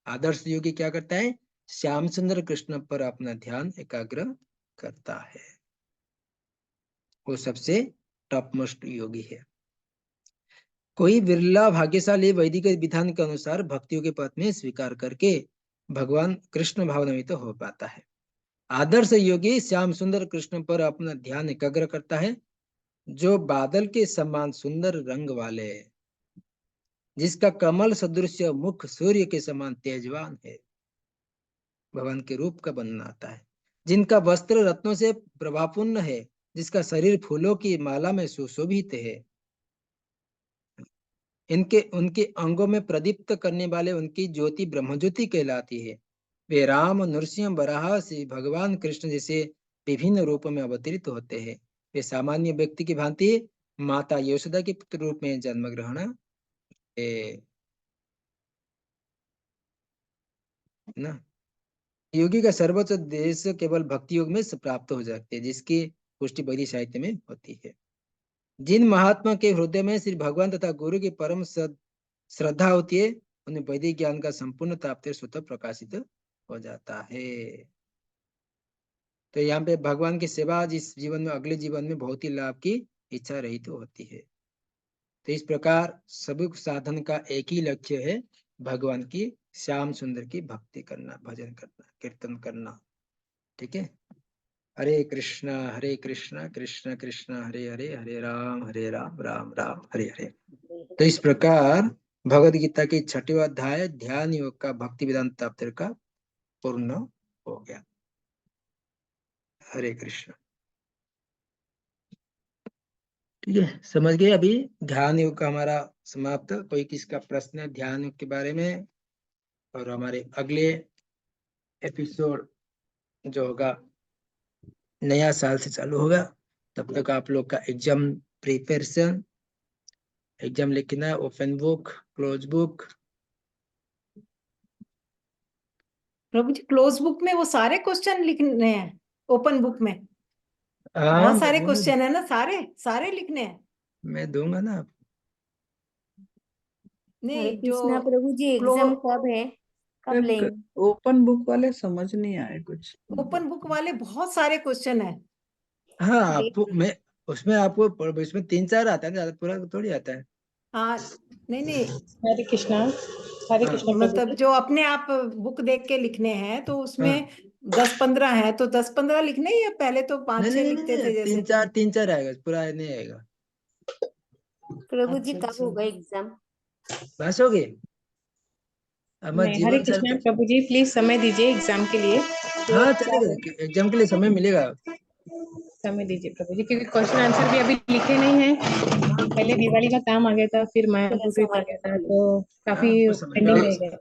आदर्श योगी क्या करता है, श्याम सुंदर कृष्ण पर अपना ध्यान एकाग्र करता है, वो सबसे टॉप मोस्ट योगी है। कोई बिरला भाग्यशाली वैदिक विधान के अनुसार भक्तियों के पथ में स्वीकार करके भगवान कृष्ण भावनान्वित तो हो पाता है। आदर्श योगी श्याम सुंदर कृष्ण पर अपना ध्यान एकाग्र करता है, जो बादल के समान सुंदर रंग वाले है, जिसका कमल सदृश मुख सूर्य के समान तेजवान है, भगवान के रूप का वर्णन आता है, जिनका वस्त्र रत्नों से प्रभापूर्ण है, जिसका शरीर फूलों की माला में सुशोभित है, इनके उनके अंगों में प्रदीप्त करने वाले उनकी ज्योति ब्रह्मज्योति कहलाती है। वे राम, नृसिंह, वराह से भगवान कृष्ण जैसे विभिन्न रूपों में अवतरित होते हैं। वे सामान्य व्यक्ति की भांति माता यशोदा के पुत्र रूप में जन्म ग्रहण ना। योगी का सर्वोच्च उद्देश्य केवल भक्ति योग में प्राप्त हो जाते हैं, जिसकी पुष्टि वैदिक साहित्य में होती है। जिन महात्मा के हृदय में श्री भगवान तथा गुरु की परम श्रद्धा होती है, उन्हें वैदिक ज्ञान का संपूर्ण तात्पर्य स्वतः प्रकाशित हो जाता है। तो यहाँ पे भगवान की सेवा जिस जीवन में अगले जीवन में बहुत ही लाभ की इच्छा रहित होती है। तो इस प्रकार सभी साधन का एक ही लक्ष्य है, भगवान की श्याम सुंदर की भक्ति करना, भजन करना, कीर्तन करना। ठीक है। हरे कृष्णा कृष्ण कृष्ण हरे हरे, हरे राम राम राम हरे हरे। तो इस प्रकार भगवद गीता की 6वां अध्याय ध्यान योग का भक्ति वेदांत तात्पर्य का पूर्ण हो गया। हरे कृष्ण। ठीक है, समझ गए। अभी ध्यान योग का हमारा समाप्त। कोई किसका प्रश्न है ध्यान योग के बारे में? और हमारे अगले एपिसोड जो होगा नया साल से चालू होगा, तब तक आप लोग का एग्जाम प्रिपरेशन, एग्जाम लिखना है, ओपन बुक, क्लोज बुक। प्रभु जी क्लोज बुक में वो सारे क्वेश्चन लिखने हैं, ओपन बुक में हाँ, बहुत सारे क्वेश्चन है ना, सारे लिखने हैं। मैं दूंगा ना। हरे नहीं, कृष्णा जो प्रभु जी एग्जाम कब है, कब लेंगे? ओपन बुक वाले समझ नहीं आए कुछ। ओपन बुक वाले बहुत सारे क्वेश्चन है। हाँ, आपको मैं उसमें आपको इसमें 3-4 आता है, ज्यादा पूरा थोड़ी आता है। हाँ, नहीं हरे कृष्णा प्रभु मतलब जी। जो अपने आप बुक देख के लिखने हैं, तो हाँ। उसमें 10-15 है, तो 10-15 लिखने हैं, या पहले तो 5-6 लिखते थे जैसे? 3-4 आएगा, पूरा नहीं आएगा। प्रभु जी अच्छा, कब होगा एग्जाम? बस हो गई। हमारे नहीं, हरे जीवन सर कृष्णा प्रभु जी, प्लीज समय दीजिए एग्जाम के लिए। हाँ, चलेगा, एग्जाम के लिए समय मिलेगा। समय दीजिए प्रभु जी, क्योंकि क्वेश्चन आंसर भी अभी लिखे नहीं है। पहले दिवाली का काम आ गया था, फिर मायापुर भी आ गया था, तो काफी हाँ, समय पेंडिंग मिलेगा। रह गया।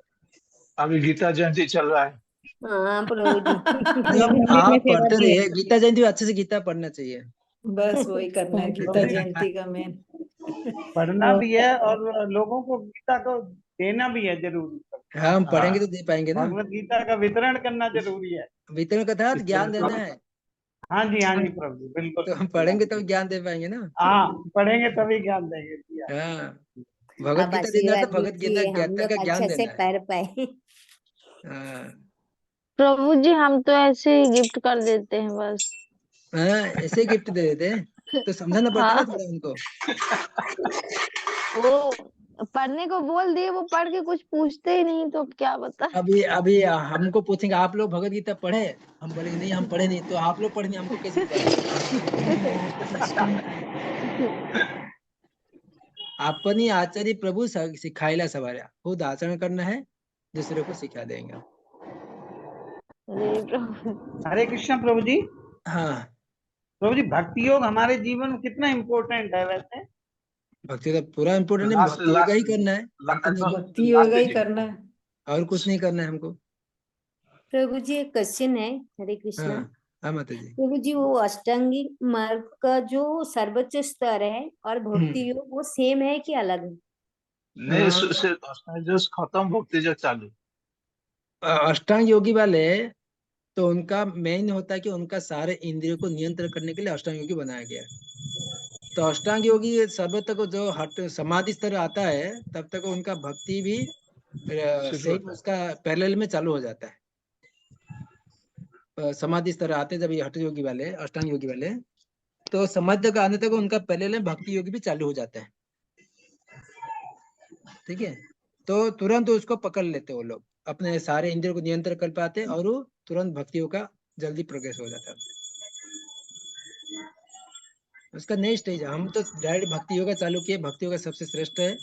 अभी गीता जयंती चल रहा है। हाँ प्रभु जी। नहीं, मंदिर में आप सेवा पढ़ते भी है। रहिए, गीता जयंती अच्छे से गीता पढ़ना चाहिए। बस वही करना है, गीता जयंती का मेन। पढ़ना भी है और लोगों को गीता को देना भी है जरूरी। हाँ, हम पढ़ेंगे तो दे पाएंगे ना। भगवत गीता का वितरण करना जरूरी है। वितरण का था ज्ञान देना है, हाँ जी प्रभु जी, बिल्कुल। तो हम पढ़ेंगे तो ज्ञान दे पाएंगे ना। हाँ, पढ़ेंगे तभी ज्ञान देंगे भैया। हाँ, भगवत आप गीता देना है तो आशीर्वाद भगवत दीजिए, हम गीता लोग का ज्ञान अच्छे से देना है। पढ़ पाए। हाँ, प्रभु जी हम तो ऐसे ही गिफ्ट कर देते हैं बस। हाँ, ऐसे गिफ्ट दे देते हैं, तो समझाना पड़ता है ना हाँ, थोड़ा उनको। वो पढ़ने को बोल दिए, वो पढ़ के कुछ पूछते ही नहीं, तो अब क्या बता। अभी अभी हमको पूछेंगे आप लोग भगवत गीता पढ़े, हम बोलेंगे नहीं हम पढ़े नहीं, तो आप लोग पढ़ेंगे हमको कैसे अपनी आचार्य प्रभु सिखाइला सवार्या, खुद आचरण करना है, दूसरे को सिखा देंगे। जी प्रभु। हरे कृष्णा प्रभु जी। हाँ, प्रभु जी, भक्ति योग हमारे जीवन में कितना इम्पोर्टेंट है वैसे? भक्ति तो पूरा इम्पोर्टेंट है, लास्ट भक्ति योगा ही करना है, भक्ति योगा ही करना है, और कुछ नहीं करना है हमको। प्रभु जी एक क्वेश्चन है, हरे कृष्णा। हाँ, हाँ माता जी। प्रभु जी वो अष्टांगी मार्ग का जो सर्वोच्च स्तर है और भक्ति योग, वो सेम है कि अलग है? नहीं, जस्ट खत्म, भक्ति जो चालू। अष्टांग योगी वाले तो उनका मेन होता है कि उनका सारे इंद्रियों को नियंत्रण करने के लिए अष्टांग योगी बनाया गया है। तो अष्टांग योगी सर्व तक जो हट समाधि स्तर आता है, तब तक उनका भक्ति भी सेम उसका पैरेलल में चालू हो जाता है। समाधि स्तर आते जब ये हठ योगी वाले, अष्टांग योगी वाले, तो समाधि तक आने तक उनका पैरेलल में भक्ति योगी भी चालू हो जाता है। ठीक है, तो तुरंत उसको पकड़ लेते वो लोग, अपने सारे इंद्रियों को नियंत्रण कर पाते, और वो तुरंत भक्तियों का जल्दी प्रोग्रेस हो जाता है। उसका नई स्टेज है, हम तो डायरेक्ट भक्ति योगा चालू किए, भक्ति योगा सबसे श्रेष्ठ है,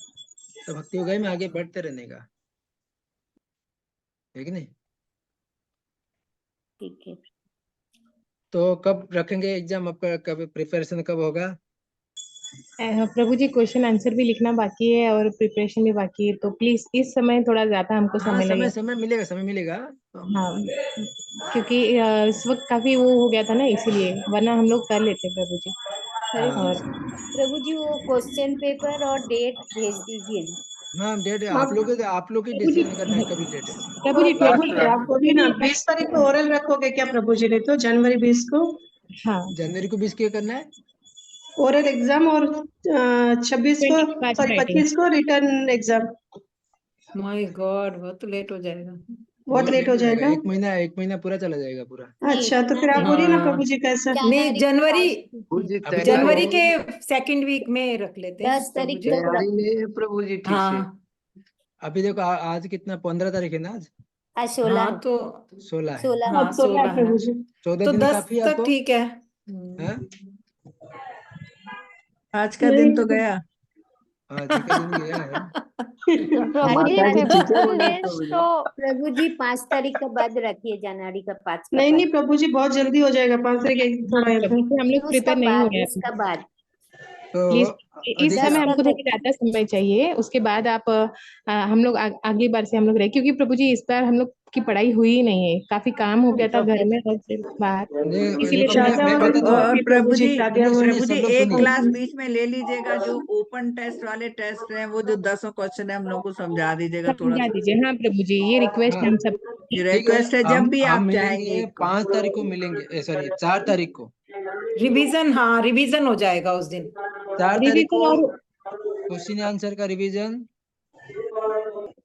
तो भक्ति योगा में आगे बढ़ते रहने का, ठीक नहीं? ठीक है तो कब रखेंगे एग्जाम आपका, कब प्रिपरेशन कब होगा? प्रभु जी क्वेश्चन आंसर भी लिखना बाकी है और प्रिपरेशन भी बाकी है, तो प्लीज इस समय थोड़ा ज्यादा हमको हाँ, समय लगेगा। समय मिलेगा, समय मिलेगा तो हाँ, क्योंकि इस वक्त काफी वो हो गया था ना, इसीलिए, वरना हम लोग कर लेते प्रभु जी। हरे हाँ, कृष्ण प्रभु जी, वो क्वेश्चन पेपर और डेट भेज दीजिए। हाँ, डेट आप आप लोग ही प्रभु जी, डिसीजन करना है कभी डेट। प्रभु जी लास्ट डेट में आपको भी ना 20 तारीख को ओरल रखोगे क्या प्रभु जी ने? तो जनवरी 20 को हाँ जनवरी को 20 क्या करना है? ओरल एग्जाम और 26 को 20 बाद सॉरी writing। 25 को रिटर्न एग्जाम। माय गॉड, बहुत लेट हो जाएगा। बहुत लेट हो जाएगा। एक महीना पूरा चला जाएगा पूरा। अच्छा, तो फिर आप बोलिए ना प्रभु जी कैसा। नहीं, जनवरी प्रभु जी अभी जनवरी तैयारी के सेकंड वीक में रख लेते हैं 10 तारीख प्रभु जी। को तैयारी नहीं है प्रभु जी ठीक से। हाँ अभी देखो आज कितना 15 तारीख है ना आज? आज 16 हाँ है। तो 16 है। 16 हाँ अब 16 16 है, प्रभु जी। 14 तो दिन 10 काफी है तक आपको? ठीक है। हाँ? आज का दिन तो गया। आज का दिन गया है। तो प्रभु जी माता जी ठीक है पेपर बोल रहे टेस्ट प्रभु जी। तो प्रभु जी 5 तारीख के बाद रखिए, जनवरी का 5 का नहीं बाद। नहीं प्रभु जी, बहुत जल्दी हो जाएगा 5 तारीख थोड़ा है तो। प्रभु हम लोग उसका प्रिपेयर नहीं हो बाद गए उसका बाद तो प्लीज। इस देखिए समय दस हमको तक थोड़ा ज्यादा समय चाहिए, उसके बाद आप हम लोग अगली बार से हम लोग रहे, क्योंकि प्रभु जी इस बार हम लोग की पढ़ाई हुई ही नहीं है, काफी काम हो गया था घर में और फिर बाहर, इसीलिए देखो थोड़ा मैं बता दूं। और प्रभु जी शादियां हुई। प्रभु जी सब लोग एक सुनिए। क्लास बीच में ले लीजिएगा, जो ओपन टेस्ट वाले टेस्ट हैं वो जो 10 क्वेश्चन है हम लोग को समझा दीजिएगा थोड़ा समझा सा। दीजिए। हाँ प्रभु जी, ये रिक्वेस्ट हाँ हम सब ठीक है, रिक्वेस्ट है, जब भी हम आप मिलेंगे चाहेंगे। 5 तारीख को मिलेंगे, सॉरी 4 तारीख को। रिवीजन, हाँ रिवीजन हो जाएगा उस दिन। 4 तारीख रिवीजन को और क्वेश्चन आंसर का रिवीजन,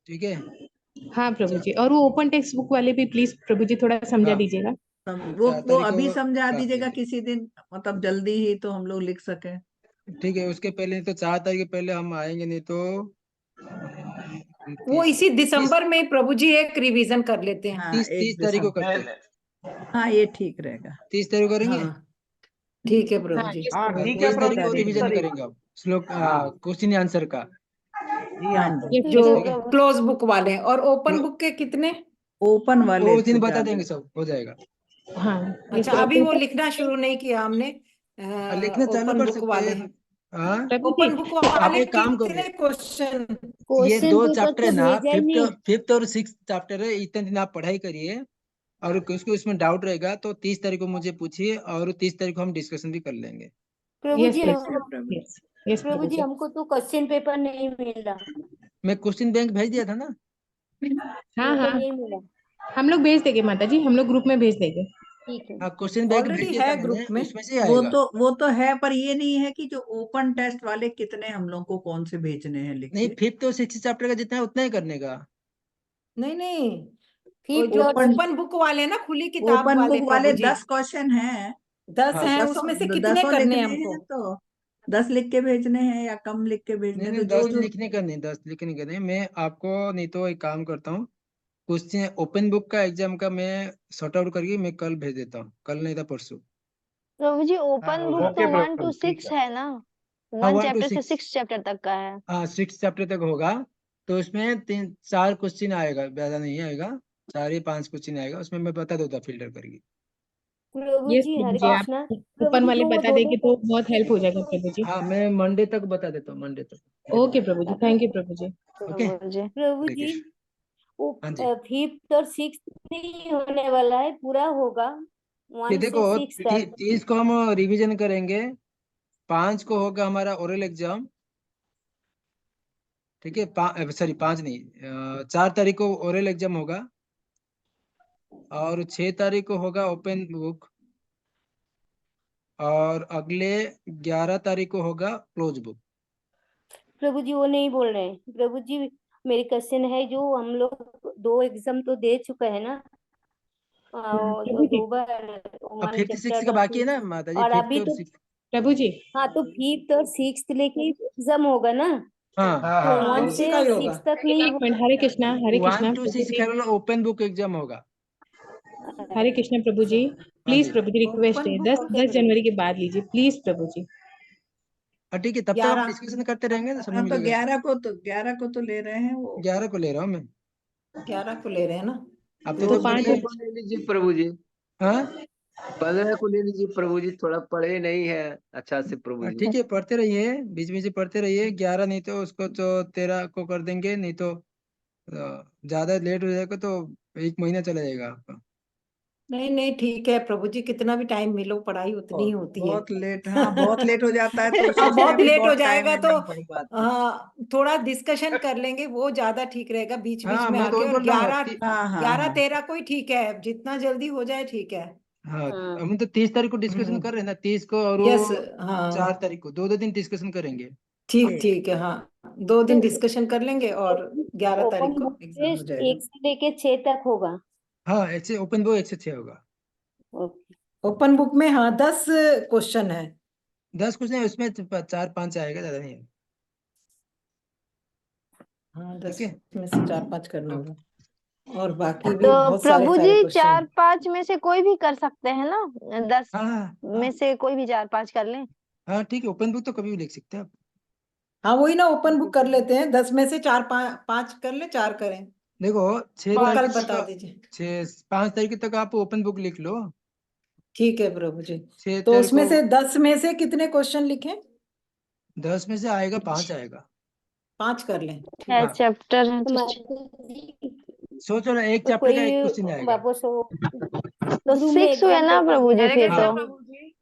ठीक है? हाँ प्रभु जी, और वो ओपन टेक्स्ट बुक वाले भी प्लीज प्रभु जी थोड़ा समझा हाँ दीजिएगा। वो 4 तारीख अभी को समझा क्लास दीजिएगा लेंगे। किसी दिन, मतलब जल्दी ही, तो हम लोग लिख सके। ठीक है, उसके पहले नहीं तो 4 तारीख के पहले हम आएंगे, नहीं तो वो 30 इसी दिसंबर में प्रभु जी एक रिवीजन कर लेते हैं। हाँ 30 तारीख को करते हैं। हाँ ये ठीक रहेगा। 30 तारीख को करेंगे। हाँ ठीक है प्रभु हाँ जी। yes, हाँ प्रभु जी। ठीक है 23 तारीख प्रभु को जी, रिवीजन तारीख। करेंगे अब श्लोक हाँ क्वेश्चन आंसर का। जी हाँ हाँ जी, Yes, जो ठीक है। क्लोज बुक वाले हैं, और ओपन बुक के कितने? ओपन वाले वो उस दिन तो बता ज्यादा। देंगे, सब हो जाएगा। हाँ yes, अच्छा, अभी वो लिखना शुरू नहीं किया हमने। लिखना चालू ओपन कर बुक सकते वाले, हैं। हाँ प्रभु जी ओपन बुक आप वाले एक काम करो, कितने क्वेश्चन? ये क्वेश्चन 2 पेपर चैप्टर है तो ना, भेजा नहीं। फिफ्थ और 6th चैप्टर है। इतने दिन आप पढ़ाई करिए, और उसको इसमें डाउट रहेगा तो 30 तारीख को मुझे पूछिए, और 30 तारीख को हम डिस्कशन भी कर लेंगे। प्रभु यस जी प्रभु यस यस प्रभु प्रभु जी जी। हमको तो क्वेश्चन पेपर नहीं मिला, मैं क्वेश्चन बैंक भेज दिया था ना। हाँ हमको हाँ नहीं मिला। हम लोग भेज देंगे माता जी, हम लोग ग्रुप में भेज देंगे। ठीक है। हाँ क्वेश्चन बैंक भेज ऑलरेडी दिया था है मैंने, ग्रुप में। उसमें से आएगा। वो तो है, पर ये नहीं है कि जो ओपन टेस्ट वाले कितने हम लोग को कौन से भेजने हैं लिख नहीं, के। 5th और 6th चैप्टर का जितना है उतना ही करने का। नहीं नहीं, फिफ्थ जो और ओपन ओपन बुक वाले ना, खुली किताब ओपन वाले बुक प्रभु वाले जी, 10 क्वेश्चन हैं। 10 हाँ हैं, 10 उसमें से कितने 10 करने लिखने हैं हमको? हैं, तो 10 लिख के भेजने हैं या कम लिख के भेजने नहीं हैं, नहीं, तो 10 जो लिखने का नहीं, 10 लिखने का नहीं। मैं आपको नहीं तो एक काम करता हूँ, क्वेश्चन ओपन बुक का एग्जाम का मैं सॉर्ट आउट करके मैं कल भेज देता हूँ, कल नहीं था परसों। प्रभु जी ओपन बुक तो 1 to 6 है ना, हाँ 1 1 to चैप्टर से 6, 6 चैप्टर तक का है। हाँ 6 चैप्टर तक होगा। तो उसमें 3-4 क्वेश्चन आएगा, ज्यादा नहीं आएगा, 4 या 5 क्वेश्चन आएगा, उसमें मैं बता देता फिल्टर करके। प्रभु यस जी प्रभु हरे जी, आप कृष्णा। प्रभु ओपन जी वाले तो वो बता देंगे तो बहुत हेल्प हो जाएगा प्रभु जी। हाँ मैं मंडे तक बता देता हूँ, मंडे तक। ओके प्रभु जी, थैंक यू प्रभु जी। ओके, प्रभु हरे जी कृष्ण। वो हाँ जी, 5th और 6th नहीं होने वाला है, पूरा होगा ये 1 देखो से 6 तक। 30 को हम रिवीजन करेंगे, 5 को होगा हमारा ओरल एग्जाम, ठीक है? सॉरी 5 नहीं, 4 तारीख को ओरल एग्जाम होगा, और 6 तारीख को होगा ओपन बुक, और अगले 11 तारीख को होगा क्लोज बुक। प्रभु जी वो नहीं बोल रहे हैं प्रभु जी, मेरी क्वेश्चन है जो हम लोग 2 एग्जाम तो दे चुके हैं ना, प्रभु जी 2 बार अब 1 5th 6th चैप्टर का और बाकी है ना 2, माता जी, और 5th अभी और तो 6th। प्रभु जी। हाँ तो 5th और 6th लेके एग्जाम होगा ना, हाँ तो हाँ 1 उसी से का ही होगा। 6 तक नहीं एक मिनट, हरे कृष्णा 1 to प्रभु 6 जी, केवल ओपन बुक एग्जाम होगा। हरे कृष्णा प्रभु जी, हाँ प्लीज जी, प्रभु जी रिक्वेस्ट ओपन है, बुक 10 जनवरी के बाद लीजिए प्लीज प्रभु जी। ठीक है, तब तक हम 11 डिस्कशन करते रहेंगे तो समय हाँ तो मिलेगा। 11 को तो ले रहे हैं वो। 11 को ले रहा हूँ मैं। 11 को ले रहे हैं ना, अब तो तो 5 पढ़िए। को ले लीजिए प्रभु जी, हाँ 15 को ले लीजिए प्रभु जी, थोड़ा पढ़े नहीं है अच्छा से प्रभु जी। ठीक है, पढ़ते रहिए, बीच बीच में पढ़ते रहिए। 11 नहीं तो उसको तो 13 को कर देंगे, नहीं तो ज्यादा लेट हो जाएगा तो 1 महीना चला जाएगा आपका। नहीं नहीं ठीक है प्रभु जी, कितना भी टाइम मिलो पढ़ाई उतनी ही होती है। बहुत लेट, हाँ बहुत लेट हो जाता है तो अब सोचने बहुत में भी लेट हो बहुत टाइम जाएगा है, तो नहीं पढ़ पाते। हाँ थोड़ा डिस्कशन कर लेंगे, वो ज्यादा ठीक रहेगा बीच बीच हाँ में मैं तो आके। वही और बोल रहा हूँ 11 हाँ हाँ 11 हाँ 13 को ही ठीक है, जितना जल्दी हो जाए ठीक है। हाँ, हाँ। हम तो 30 तारीख को डिस्कशन हम्म। कर रहे हैं ना, 30 को और यस, वो हाँ 4 तारीख को, 2 दिन डिस्कशन करेंगे। ठीक ठीक है, हाँ 2 दिन डिस्कशन कर लेंगे और 11 तारीख ओपन को बुक एग्जाम हो टेस्ट जाएगा। 1 से लेके 6 तक होगा। हाँ, ऐसे ओपन बुक 1 से 6 होगा। ओके। ओपन बुक में हाँ 10 क्वेश्चन है। 10 कुछ नहीं, उसमें 4-5 आएगा, ज्यादा नहीं है। हाँ ठीक 10 है। में से 4-5 करना ओके। होगा और बाकी भी तो बहुत सारे प्रभु सारे जी क्वेश्चन। 4-5 में से कोई भी कर सकते हैं ना? 10 हाँ में हाँ से कोई भी 4-5 कर लें? हाँ, ठीक है, ओपन बुक तो कभी भी लिख सकते हैं आप। हाँ वही ना, ओपन बुक कर लेते हैं, 10 में से 4-5 कर ले, 4 करें देखो 6 और कल तारीख बता तक, दीजिए। 5 तारीख तक आप ओपन बुक लिख लो। ठीक है प्रभु जी। 6 तो तारीख उसमें को से 10 में से कितने क्वेश्चन लिखें? 10 में से आएगा 5 आएगा। 5 कर लें, ठीक है है। हाँ, चैप्टर है तो सोचो ना, एक तो चैप्टर का कोई एक क्वेश्चन आएगा। वापस हो तो ग्रुप में 6 हुए एग्जाम ना देते प्रभु हैं। जी हरे फिर कृष्णा तो? प्रभु जी,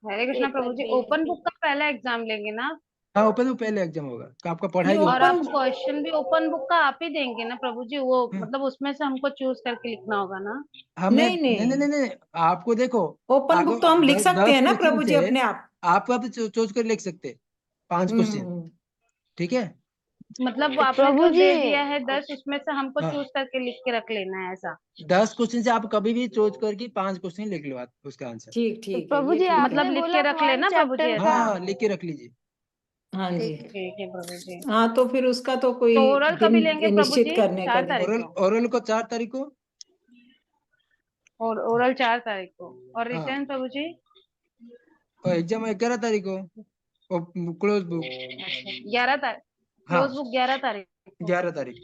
हरे कृष्णा पेपर प्रभु जी, पे ओपन बुक का पहला एग्जाम लेंगे ना? हाँ, ओपन बुक पहले एग्जाम होगा, तो आपका नहीं पढ़ाई और होगा। आप ओपन, क्वेश्चन भी ओपन बुक का आप ही देंगे ना प्रभु जी? वो हाँ, मतलब उसमें से हमको चूज करके लिखना होगा ना? हमें नहीं नहीं नहीं नहीं नहीं, नहीं, आपको देखो, ओपन आगे बुक तो हम लिख सकते 10 हैं ना क्वेश्चन प्रभु जी से अपने आप। आप चूज कर लिख सकते 5 क्वेश्चन। हम्म। ठीक है। मतलब वो तो आपने प्रभु जो जी दे दिया है 10, उसमें से हमको हाँ, चूज करके लिख के रख लेना है ऐसा? 10 क्वेश्चन से आप कभी भी चूज करके 5 क्वेश्चन लिख लो आप उसका आंसर। ठीक तो ठीक है, प्रभु ये जी ठीक है। मतलब आपने लिख के बोला रख 1 लेना प्रभु जी चैप्टर हाँ का। ऐसा? हाँ, लिख के रख लीजिए। हाँ जी। ठीक है। ठीक है प्रभु जी। हाँ तो फिर उसका तो कोई तो ओरल कभी लेंगे दिन प्रभु निश्चित जी? करने का 4 नहीं। तारीख ओरल को? ओरल को 4 तारीख को। और ओरल 4 तारीख को, और हाँ, रिटर्न प्रभु जी? और एग्जाम 11 तारीख को, और क्लोज बुक। अच्छा 11 तारीख, हाँ, क्लोज बुक 11 तारीख को। 11 तारीख।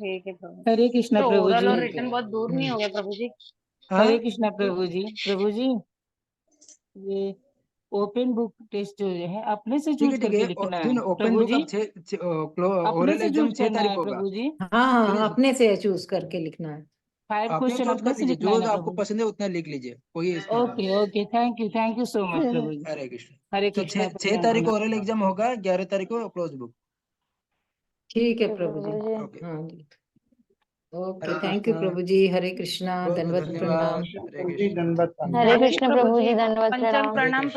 ठीक है प्रभु। हरे कृष्णा तो प्रभु ओरल जी। और ठीक है। रिटर्न बहुत दूर नहीं हो गया प्रभु जी? हाँ, हरे कृष्णा प्रभु जी। प्रभु जी, ये ओपन बुक टेस्ट जो है अपने से ठीक चूज है ठीक करके है। लिखना है सुन, ओपन प्रभु बुक जी? अब अपने ओरल से एग्जाम चूज 6 करना तारीख है को होगा। प्रभु जी? हाँ ठीक है, हाँ, अपने से चूज करके लिखना है। 5 अपने क्वेश्चन चूज अपने कर से लीजिए, लिखना जो है ना आपको प्रभु? पसंद है उतना लिख लीजिए, कोई इसमें नहीं okay okay, thank you so much प्रभु जी। हरे कृष्ण। हरे तो कृष्णा 6 तारीख को ओरल प्रणाम। एग्जाम होगा, 11 तारीख को क्लोज बुक। ठीक है तो प्रभु जी। प्रभु जी ओके। हाँ जी। Okay, Hare thank you Krishna. प्रभु जी। हरे कृष्णा, बहुत बहुत दंडवत धन्यवाद। प्रणाम। हरे प्रभु जी कृष्ण। दंडवत हरे प्रणाम। प्रभु जी, कृष्ण प्रभु प्रभु जी जी दंडवत पंचम प्रणाम। हरे प्रणाम कृष्ण।